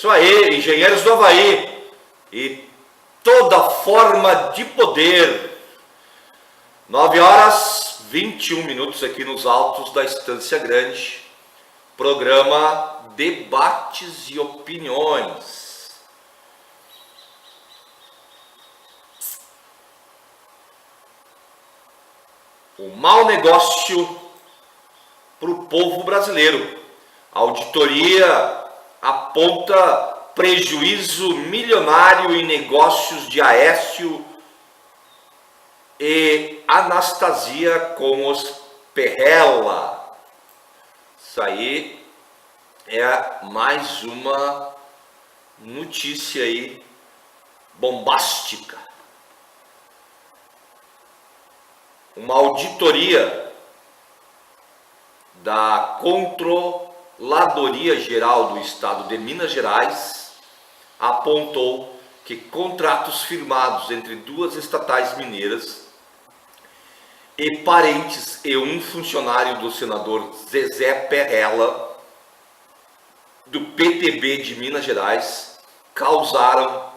Isso aí, engenheiros do Havaí e toda forma de poder. 9h21 aqui nos altos da Estância Grande. Programa Debates e Opiniões. O mau negócio para o povo brasileiro. A auditoria aponta prejuízo milionário em negócios de Aécio e Anastasia com os Perrella. Isso aí é mais uma notícia aí bombástica. Uma auditoria da Controladoria Geral do Estado de Minas Gerais apontou que contratos firmados entre duas estatais mineiras e parentes e um funcionário do senador Zezé Perrella, do PTB de Minas Gerais, causaram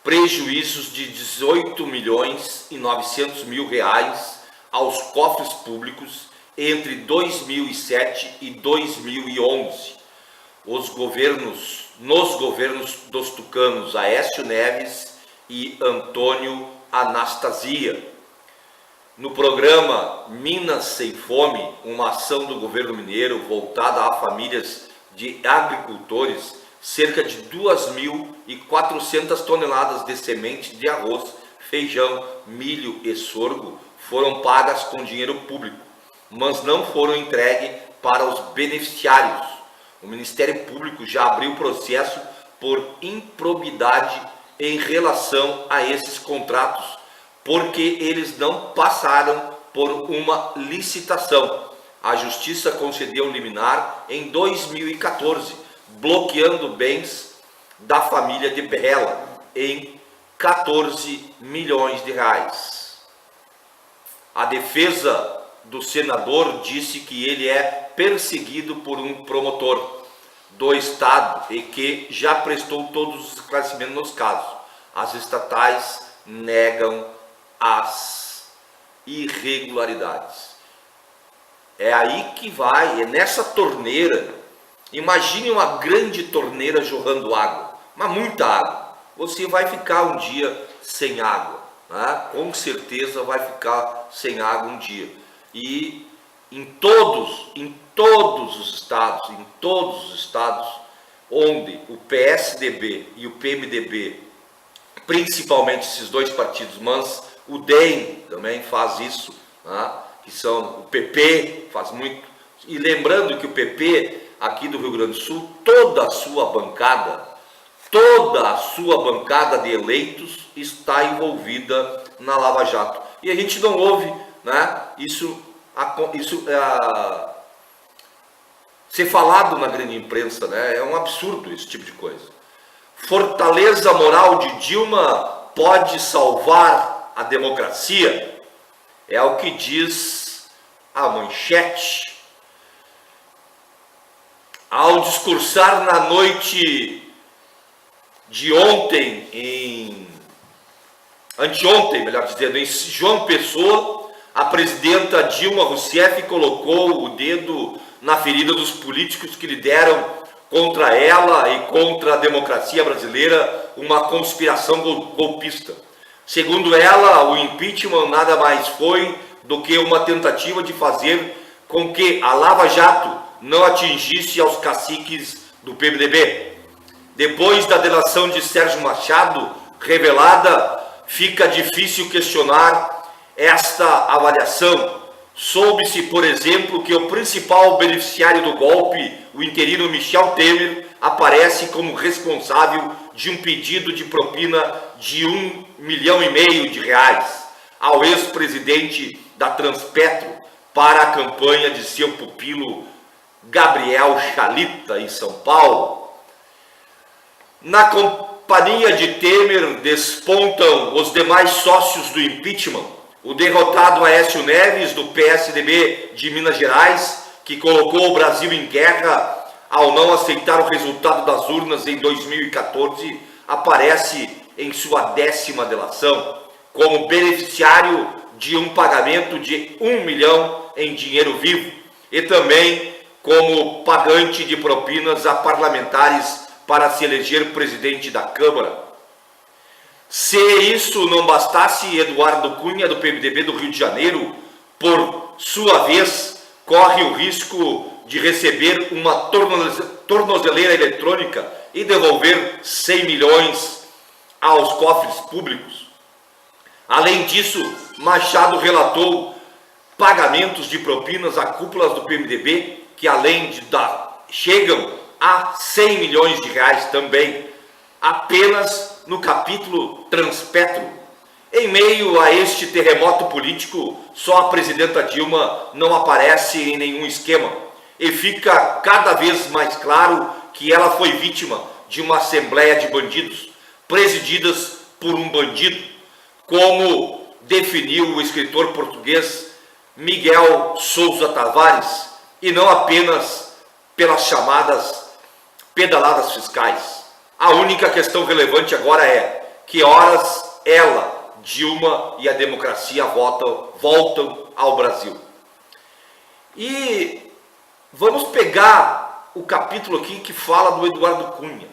prejuízos de 18.900.000 reais aos cofres públicos entre 2007 e 2011. Nos governos dos tucanos Aécio Neves e Antônio Anastasia. No programa Minas Sem Fome, uma ação do governo mineiro voltada a famílias de agricultores, cerca de 2.400 toneladas de semente de arroz, feijão, milho e sorgo foram pagas com dinheiro público, mas não foram entregues para os beneficiários. O Ministério Público já abriu processo por improbidade em relação a esses contratos, porque eles não passaram por uma licitação. A Justiça concedeu liminar em 2014, bloqueando bens da família de Perrella em 14 milhões de reais. A defesa do senador disse que ele é perseguido por um promotor do Estado e que já prestou todos os esclarecimentos nos casos. As estatais negam as irregularidades. É aí que vai, é nessa torneira. Imagine uma grande torneira jorrando água, mas muita água. Você vai ficar um dia sem água, né? Com certeza vai ficar sem água um dia. E em todos os estados onde o PSDB e o PMDB, principalmente esses dois partidos, mas o DEM também faz isso, né? Que são o PP faz muito. E lembrando que o PP aqui do Rio Grande do Sul, toda a sua bancada de eleitos está envolvida na Lava Jato. E a gente não ouve, né, isso ser falado na grande imprensa, né? É um absurdo esse tipo de coisa. Fortaleza moral de Dilma pode salvar a democracia? É o que diz a manchete. Ao discursar na noite de ontem, anteontem, melhor dizendo, em João Pessoa, a presidenta Dilma Rousseff colocou o dedo na ferida dos políticos que lideram contra ela e contra a democracia brasileira uma conspiração golpista. Segundo ela, o impeachment nada mais foi do que uma tentativa de fazer com que a Lava Jato não atingisse aos caciques do PMDB. Depois da delação de Sérgio Machado revelada, fica difícil questionar esta avaliação. Soube-se, por exemplo, que o principal beneficiário do golpe, o interino Michel Temer, aparece como responsável de um pedido de propina de R$1,5 milhão de reais ao ex-presidente da Transpetro para a campanha de seu pupilo Gabriel Chalita, em São Paulo. Na companhia de Temer despontam os demais sócios do impeachment. O derrotado Aécio Neves, do PSDB de Minas Gerais, que colocou o Brasil em guerra ao não aceitar o resultado das urnas em 2014, aparece em sua 10ª delação como beneficiário de um pagamento de 1 milhão em dinheiro vivo e também como pagante de propinas a parlamentares para se eleger presidente da Câmara. Se isso não bastasse, Eduardo Cunha, do PMDB do Rio de Janeiro, por sua vez, corre o risco de receber uma tornozeleira eletrônica e devolver 100 milhões aos cofres públicos. Além disso, Machado relatou pagamentos de propinas a cúpulas do PMDB, que além de chegam a 100 milhões de reais também, apenas no capítulo Transpetro. Em meio a este terremoto político, só a presidenta Dilma não aparece em nenhum esquema, e fica cada vez mais claro que ela foi vítima de uma assembleia de bandidos, presididas por um bandido, como definiu o escritor português Miguel Sousa Tavares, e não apenas pelas chamadas pedaladas fiscais. A única questão relevante agora é que horas ela, Dilma e a democracia voltam ao Brasil. E vamos pegar o capítulo aqui que fala do Eduardo Cunha.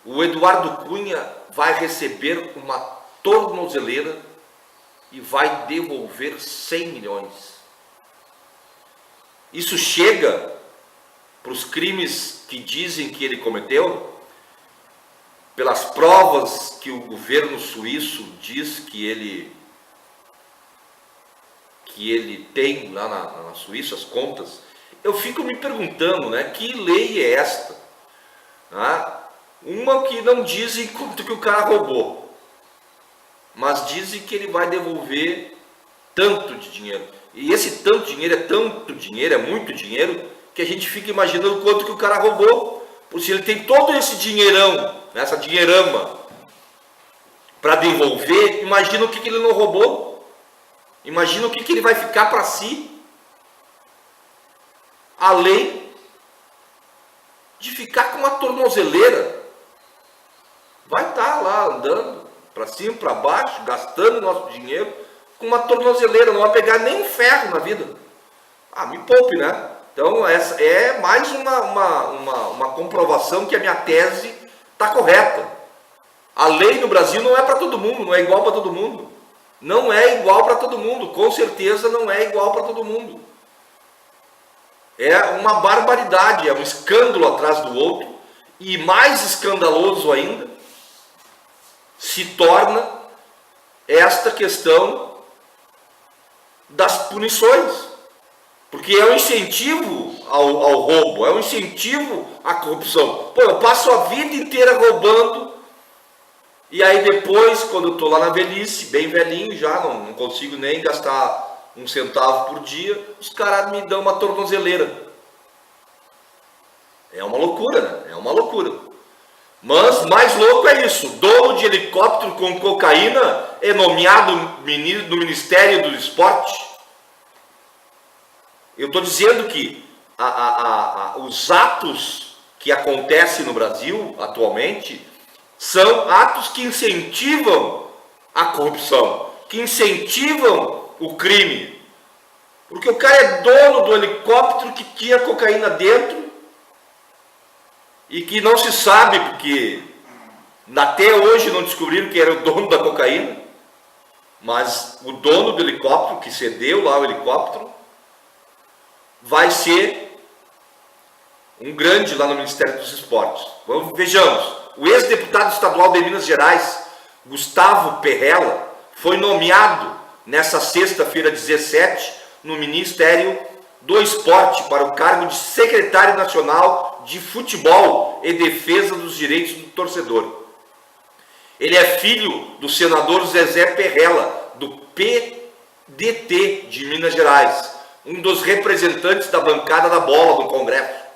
O Eduardo Cunha vai receber uma tornozeleira e vai devolver 100 milhões. Isso chega para os crimes que dizem que ele cometeu, pelas provas que o governo suíço diz que ele tem lá na Suíça, as contas. Eu fico me perguntando, né, que lei é esta? Uma que não dizem quanto que o cara roubou, mas dizem que ele vai devolver tanto de dinheiro. E esse tanto dinheiro é tanto dinheiro, é muito dinheiro, que a gente fica imaginando quanto que o cara roubou. Porque se ele tem todo esse dinheirão, essa dinheirama, para devolver, imagina o que ele não roubou. Imagina o que ele vai ficar para si. Além de ficar com uma tornozeleira. Vai estar lá andando, para cima, para baixo, gastando nosso dinheiro, com uma tornozeleira, não vai pegar nem ferro na vida. Me poupe, né? Então, essa é mais uma comprovação que a minha tese está correta. A lei no Brasil não é para todo mundo, não é igual para todo mundo. Não é igual para todo mundo, com certeza não é igual para todo mundo. É uma barbaridade, é um escândalo atrás do outro, e mais escandaloso ainda se torna esta questão das punições. Porque é um incentivo ao roubo, é um incentivo à corrupção. Pô, eu passo a vida inteira roubando, e aí depois, quando eu estou lá na velhice, bem velhinho já, não consigo nem gastar um centavo por dia, os caras me dão uma tornozeleira. É uma loucura, né? É uma loucura. Mas mais louco é isso, dono de helicóptero com cocaína é nomeado no Ministério do Esporte. Eu estou dizendo que os atos que acontecem no Brasil atualmente são atos que incentivam a corrupção, que incentivam o crime. Porque o cara é dono do helicóptero que tinha cocaína dentro e que não se sabe, porque até hoje não descobriram que era o dono da cocaína, mas o dono do helicóptero, que cedeu lá o helicóptero, vai ser um grande lá no Ministério dos Esportes. Vejamos, o ex-deputado estadual de Minas Gerais, Gustavo Perrella, foi nomeado nessa sexta-feira 17 no Ministério do Esporte para o cargo de secretário nacional de futebol e defesa dos direitos do torcedor. Ele é filho do senador Zezé Perrella, do PDT de Minas Gerais, um dos representantes da bancada da bola no Congresso.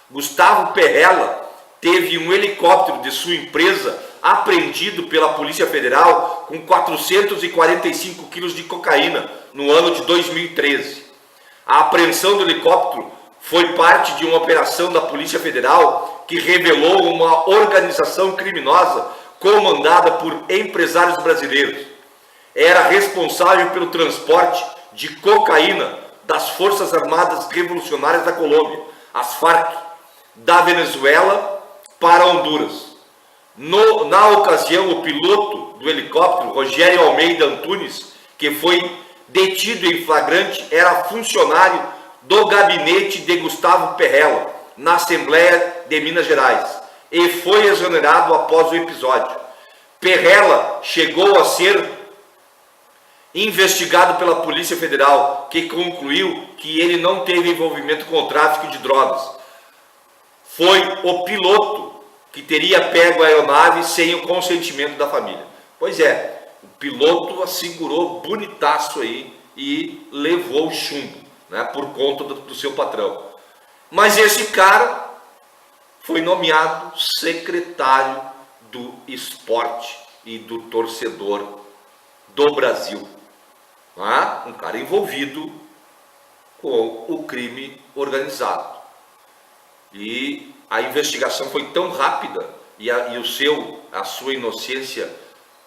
Gustavo Perrella teve um helicóptero de sua empresa apreendido pela Polícia Federal com 445 quilos de cocaína no ano de 2013. A apreensão do helicóptero foi parte de uma operação da Polícia Federal que revelou uma organização criminosa comandada por empresários brasileiros. Era responsável pelo transporte de cocaína das Forças Armadas Revolucionárias da Colômbia, as FARC, da Venezuela para Honduras. Na ocasião, o piloto do helicóptero, Rogério Almeida Antunes, que foi detido em flagrante, era funcionário do gabinete de Gustavo Perrella, na Assembleia de Minas Gerais, e foi exonerado após o episódio. Perrella chegou a ser investigado pela Polícia Federal, que concluiu que ele não teve envolvimento com o tráfico de drogas. Foi o piloto que teria pego a aeronave sem o consentimento da família. Pois é, o piloto assegurou bonitaço aí e levou o chumbo, né, por conta do seu patrão. Mas esse cara foi nomeado secretário do esporte e do torcedor do Brasil. Um cara envolvido com o crime organizado. E a investigação foi tão rápida e a sua inocência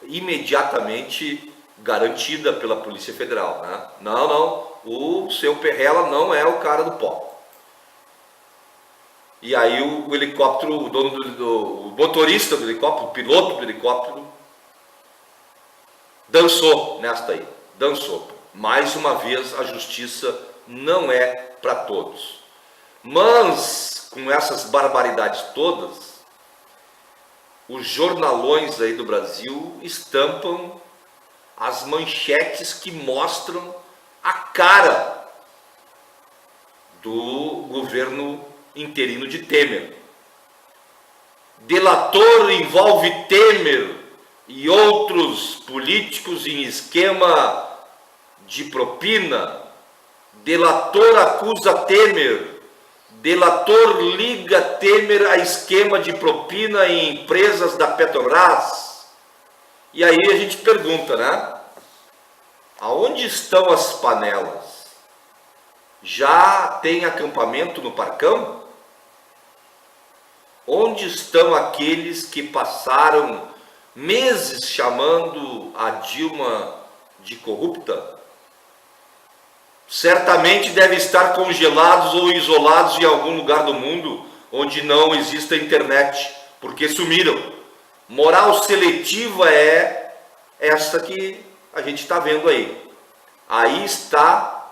imediatamente garantida pela Polícia Federal. Né? Não, o seu Perrella não é o cara do pó. E aí o helicóptero, o motorista do helicóptero, o piloto do helicóptero, dançou nesta aí, dançou. Mais uma vez, a justiça não é para todos. Mas, com essas barbaridades todas, os jornalões aí do Brasil estampam as manchetes que mostram a cara do governo interino de Temer. Delator envolve Temer e outros políticos em esquema de propina. Delator acusa Temer. Delator liga Temer a esquema de propina em empresas da Petrobras. E aí a gente pergunta, né? Aonde estão as panelas? Já tem acampamento no Parcão? Onde estão aqueles que passaram meses chamando a Dilma de corrupta? Certamente devem estar congelados ou isolados em algum lugar do mundo onde não exista internet, porque sumiram. Moral seletiva é essa que a gente está vendo aí. Aí está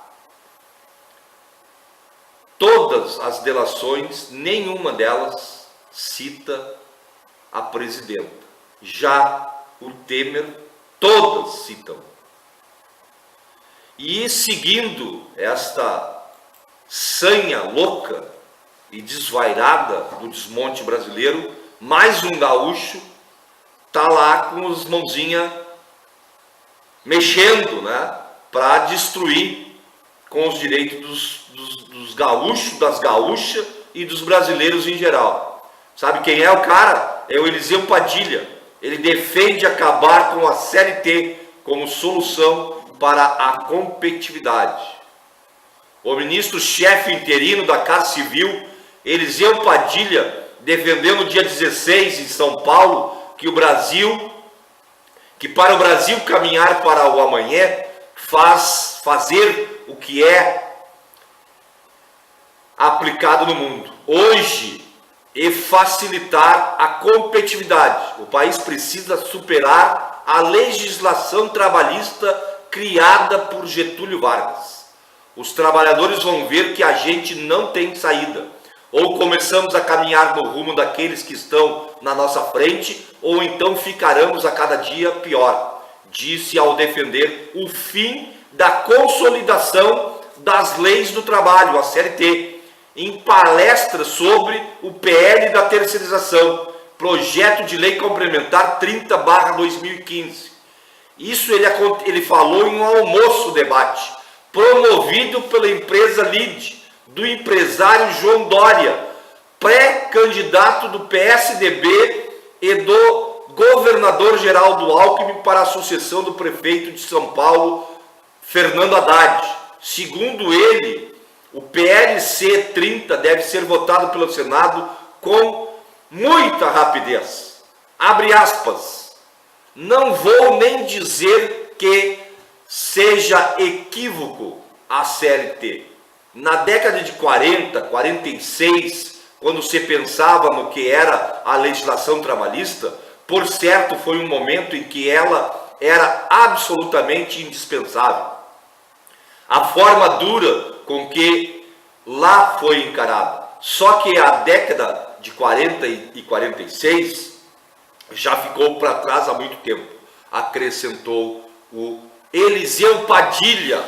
todas as delações, nenhuma delas cita a presidenta. Já o Temer, todas citam. E seguindo esta sanha louca e desvairada do desmonte brasileiro, mais um gaúcho está lá com as mãozinhas mexendo, né, para destruir com os direitos dos gaúchos, das gaúchas e dos brasileiros em geral. Sabe quem é o cara? É o Eliseu Padilha. Ele defende acabar com a CLT como solução para a competitividade. O ministro-chefe interino da Casa Civil, Eliseu Padilha, defendeu no dia 16 em São Paulo que para o Brasil caminhar para o amanhã, fazer o que é aplicado no mundo hoje e facilitar a competitividade. O país precisa superar a legislação trabalhista criada por Getúlio Vargas. Os trabalhadores vão ver que a gente não tem saída. Ou começamos a caminhar no rumo daqueles que estão na nossa frente, ou então ficaremos a cada dia pior, disse ao defender o fim da consolidação das leis do trabalho, a CLT, em palestra sobre o PL da terceirização, projeto de lei complementar 30/2015. Isso ele falou em um almoço debate, promovido pela empresa LID, do empresário João Dória, pré-candidato do PSDB e do governador Geraldo Alckmin para a sucessão do prefeito de São Paulo, Fernando Haddad. Segundo ele, O PLC 30 deve ser votado pelo Senado com muita rapidez. Abre aspas. Não vou nem dizer que seja equívoco a CLT. Na década de 40, 46, quando se pensava no que era a legislação trabalhista, por certo foi um momento em que ela era absolutamente indispensável. A forma dura com que lá foi encarada. Só que a década de 40 e 46 já ficou para trás há muito tempo. Acrescentou o Eliseu Padilha.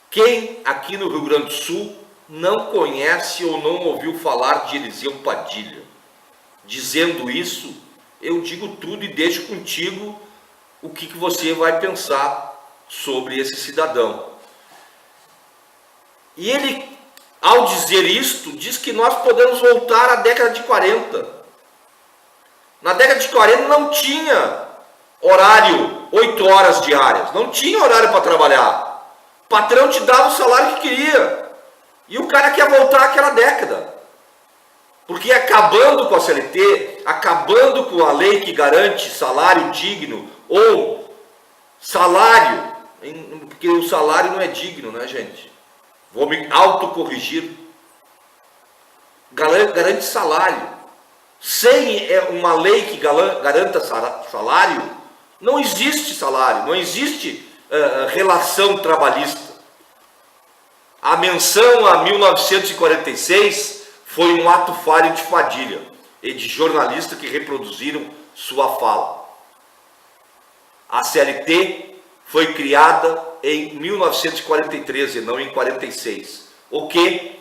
Quem aqui no Rio Grande do Sul não conhece ou não ouviu falar de Eliseu Padilha? Dizendo isso, eu digo tudo e deixo contigo o que você vai pensar sobre esse cidadão. E ele, ao dizer isto, diz que nós podemos voltar à década de 40. Na década de 40 não tinha horário, 8 horas diárias, não tinha horário para trabalhar. O patrão te dava o salário que queria. E o cara quer voltar àquela década. Porque acabando com a CLT, acabando com a lei que garante salário digno ou salário, porque o salário não é digno, né, gente? Vou me autocorrigir. Garante salário. Sem uma lei que garanta salário, não existe salário, não existe relação trabalhista. A menção a 1946 foi um ato falho de Padilha e de jornalistas que reproduziram sua fala. A CLT foi criada em 1943 e não em 46. O que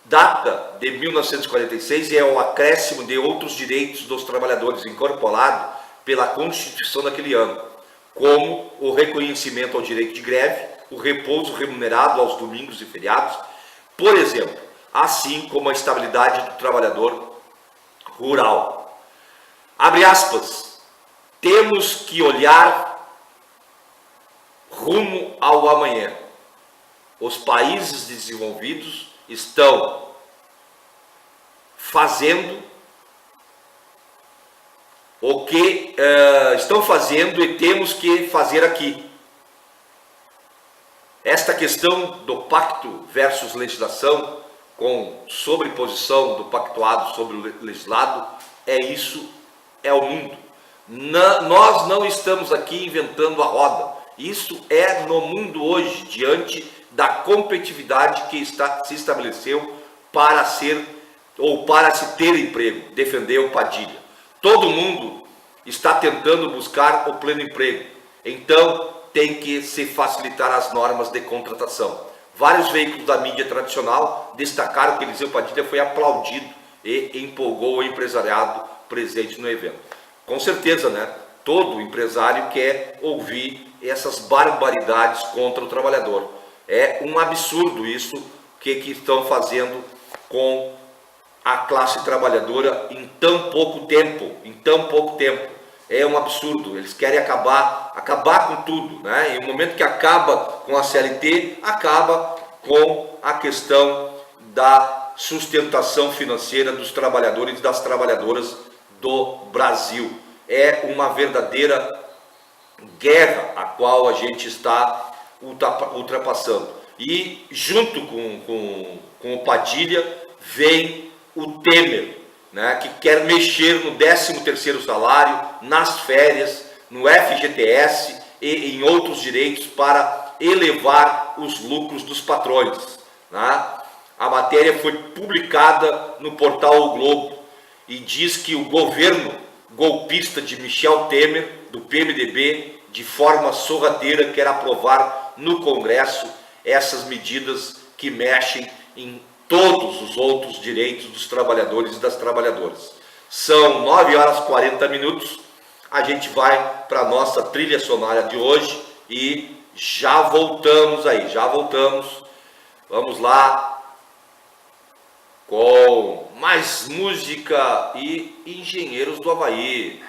data de 1946 é o acréscimo de outros direitos dos trabalhadores incorporado pela Constituição daquele ano, como o reconhecimento ao direito de greve, o repouso remunerado aos domingos e feriados, por exemplo, assim como a estabilidade do trabalhador rural. Abre aspas. Temos que olhar rumo ao amanhã. Os países desenvolvidos estão fazendo o que estão fazendo e temos que fazer aqui. Esta questão do pacto versus legislação, com sobreposição do pactuado sobre o legislado, é o mundo. Nós não estamos aqui inventando a roda. Isso é no mundo hoje, diante da competitividade que se estabeleceu para se ter emprego, defendeu Padilha. Todo mundo está tentando buscar o pleno emprego. Então, tem que se facilitar as normas de contratação. Vários veículos da mídia tradicional destacaram que Eliseu Padilha foi aplaudido e empolgou o empresariado presente no evento. Com certeza, né? Todo empresário quer ouvir essas barbaridades contra o trabalhador. É um absurdo isso que estão fazendo com a classe trabalhadora em tão pouco tempo. É um absurdo. Eles querem acabar com tudo, né? E no momento que acaba com a CLT, acaba com a questão da sustentação financeira dos trabalhadores e das trabalhadoras do Brasil. É uma verdadeira guerra a qual a gente está ultrapassando. E junto com o Padilha vem o Temer, né, que quer mexer no 13º salário, nas férias, no FGTS e em outros direitos para elevar os lucros dos patrões, né? A matéria foi publicada no portal O Globo e diz que o governo golpista de Michel Temer, do PMDB, de forma sorrateira, quer aprovar no Congresso essas medidas que mexem em todos os outros direitos dos trabalhadores e das trabalhadoras. São 9 horas e 40 minutos. A gente vai para a nossa trilha sonora de hoje e já voltamos aí, Vamos lá com mais música e Engenheiros do Havaí.